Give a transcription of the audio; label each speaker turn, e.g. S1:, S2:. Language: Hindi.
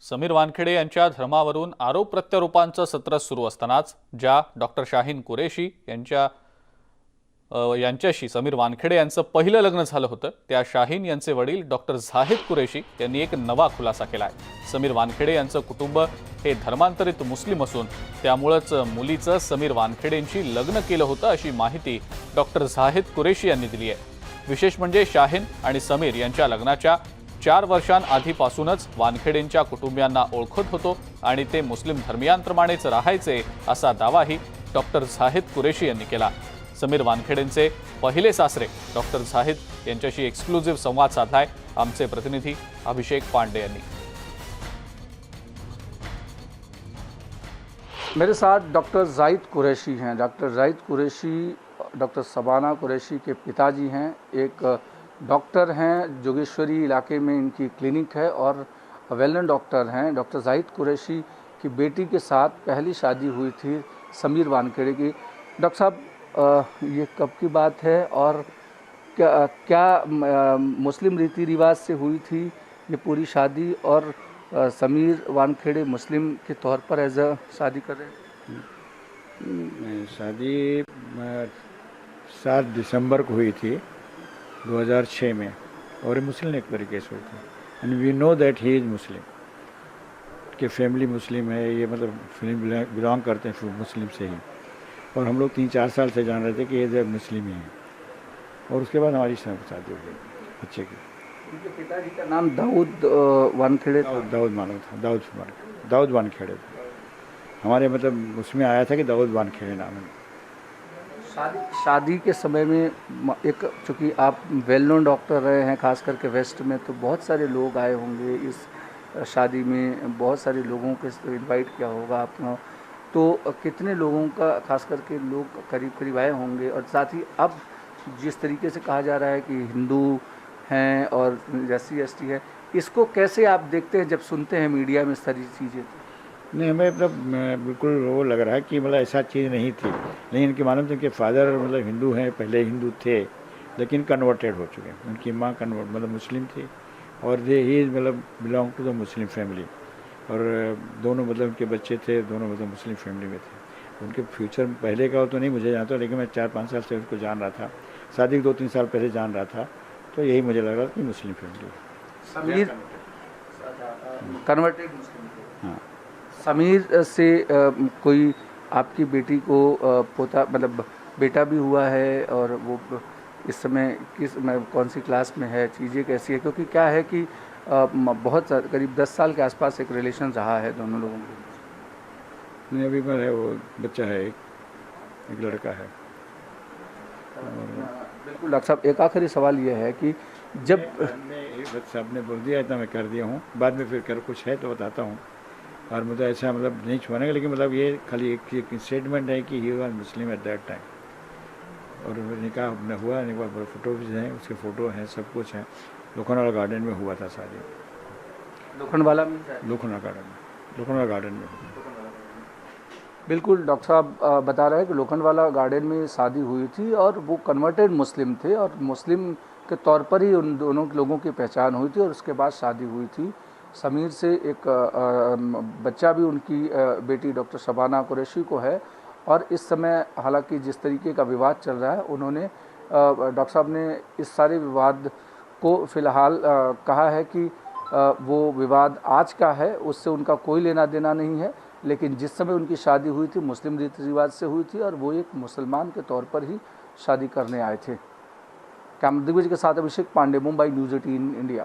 S1: समीर वानखेडे यांच्या धर्मावरून आरोप प्रत्यारोपांचं सत्र सुरू असतानाच ज्या डॉक्टर शाहीन कुरेशी यांच्याशी समीर वानखेडे यांचं पहिलं लग्न झालं होतं, त्या शाहीन यांचे वडील डॉक्टर झाहिद कुरेशी यांनी एक नवा खुलासा केलाय। समीर वानखेडे यांचं कुटुंब हे धर्मांतरित मुस्लिम असून त्यामुळेच मुलीचं समीर वानखेडेंशी लग्न केलं होतं अशी माहिती डॉक्टर झाहिद कुरेशी यांनी दिली आहे। विशेष म्हणजे शाहीन आणि समीर यांच्या लग्नाच्या 4 वर्षांआधीपासूनच वानखेडेंच्या कुटुंबियांना ओळखत होतो आणि ते मुस्लिम धर्मियांप्रमाणेच राहायचे असा दावाही डॉक्टर झाहिद कुरेशी यांनी केला। समीर वानखेडेंचे पहिले सासरे डॉक्टर झाहिद यांच्याशी एक्सक्लुझिव्ह संवाद साधलाय आमचे प्रतिनिधी अभिषेक पांडे यांनी।
S2: मेरे साथ डॉक्टर झाहिद कुरैशी हैं। डॉक्टर झाहिद कुरैशी डॉक्टर शबाना कुरैशी के पिताजी हैं। एक डॉक्टर हैं, जोगेश्वरी इलाके में इनकी क्लिनिक है और वेलनेस डॉक्टर हैं। डॉक्टर झाहिद कुरैशी की बेटी के साथ पहली शादी हुई थी समीर वानखेड़े की। डॉक्टर साहब, ये कब की बात है और क्या मुस्लिम रीति रिवाज से हुई थी ये पूरी शादी, और समीर वानखेड़े मुस्लिम के तौर पर एज अ शादी कर रहे हैं?
S3: शादी 7 दिसंबर को हुई थी 2006 में, और मुस्लिम तरीके से हुई थी। And we know that he is Muslim, कि फैमिली मुस्लिम है, ये मतलब फिल्म बिलोंग करते हैं मुस्लिम से ही, और हम लोग 3-4 साल से जान रहे थे कि ये मुस्लिम ही हैं। और उसके बाद हमारी शादी हो गई बच्चे की।
S2: उनके पिताजी का नाम दाऊद वानखेड़े था।
S3: दाऊद वानखेड़े था। हमारे मतलब उसमें आया था कि दाऊद वानखेड़े नाम है।
S2: शादी के समय में एक, चूँकि आप वेल नोन डॉक्टर रहे हैं खास करके वेस्ट में, तो बहुत सारे लोग आए होंगे इस शादी में, बहुत सारे लोगों के इनवाइट किया होगा आपने, तो कितने लोगों का खास करके लोग करीब आए होंगे? और साथ ही अब जिस तरीके से कहा जा रहा है कि हिंदू हैं और SC ST है, इसको कैसे आप देखते हैं जब सुनते हैं मीडिया में सारी चीज़ें?
S3: नहीं, हमें मतलब बिल्कुल वो लग रहा है कि मतलब ऐसा चीज़ नहीं थी। लेकिन इनके मालूम थे कि फादर मतलब हिंदू हैं, पहले हिंदू थे लेकिन कन्वर्टेड हो चुके हैं। उनकी माँ कन्वर्ट मतलब मुस्लिम थी, और ही मतलब belong to the Muslim family, और दोनों मतलब उनके बच्चे थे, दोनों मतलब मुस्लिम फैमिली में थे। उनके फ्यूचर पहले का हो तो नहीं मुझे जानता, लेकिन मैं 4-5 साल से उसको जान रहा था। शादी 2-3 साल पहले जान रहा था, तो यही मुझे लग रहा था कि मुस्लिम फैमिली।
S2: समीर कन्वर्टेड मुस्लिम थे।
S3: हाँ।
S2: समीर से कोई आपकी बेटी को पोता मतलब बेटा भी हुआ है, और वो इस समय कौन सी क्लास में है, चीज़ें कैसी है? क्योंकि क्या है कि बहुत करीब 10 साल के आसपास एक रिलेशन रहा है दोनों लोगों के।
S3: नहीं, अभी मैं वो बच्चा है, एक लड़का है।
S2: बिल्कुल डॉक्टर साहब, एक आखिरी सवाल ये है कि जब
S3: साहब ने बोल दिया इतना मैं कर दिया हूँ, बाद में फिर कर कुछ है तो बताता हूँ। और मुझे ऐसा मतलब नहीं छुपाने का, लेकिन मतलब ये खाली एक स्टेटमेंट है कि he was Muslim at that time. और निकाह हुआ, निकाह फोटो भी हैं, उसके फ़ोटो हैं, सब कुछ है। लोखंडवाला गार्डन में हुआ था शादी।
S2: लोखंडवाला
S3: गार्डन में।
S2: बिल्कुल डॉक्टर साहब बता रहे हैं कि लोखंडवाला गार्डन में शादी हुई थी, और वो कन्वर्टेड मुस्लिम थे, और मुस्लिम के तौर पर ही उन दोनों लोगों की पहचान हुई थी, और उसके बाद शादी हुई थी। समीर से एक बच्चा भी उनकी बेटी डॉक्टर शबाना कुरैशी को है। और इस समय हालांकि जिस तरीके का विवाद चल रहा है, उन्होंने डॉक्टर साहब ने इस सारे विवाद को फ़िलहाल कहा है कि वो विवाद आज का है, उससे उनका कोई लेना देना नहीं है, लेकिन जिस समय उनकी शादी हुई थी मुस्लिम रीति रिवाज से हुई थी, और वो एक मुसलमान के तौर पर ही शादी करने आए थे। कैमरा दिग्विजय के साथ अभिषेक पांडे, मुंबई न्यूज़ 18 इंडिया।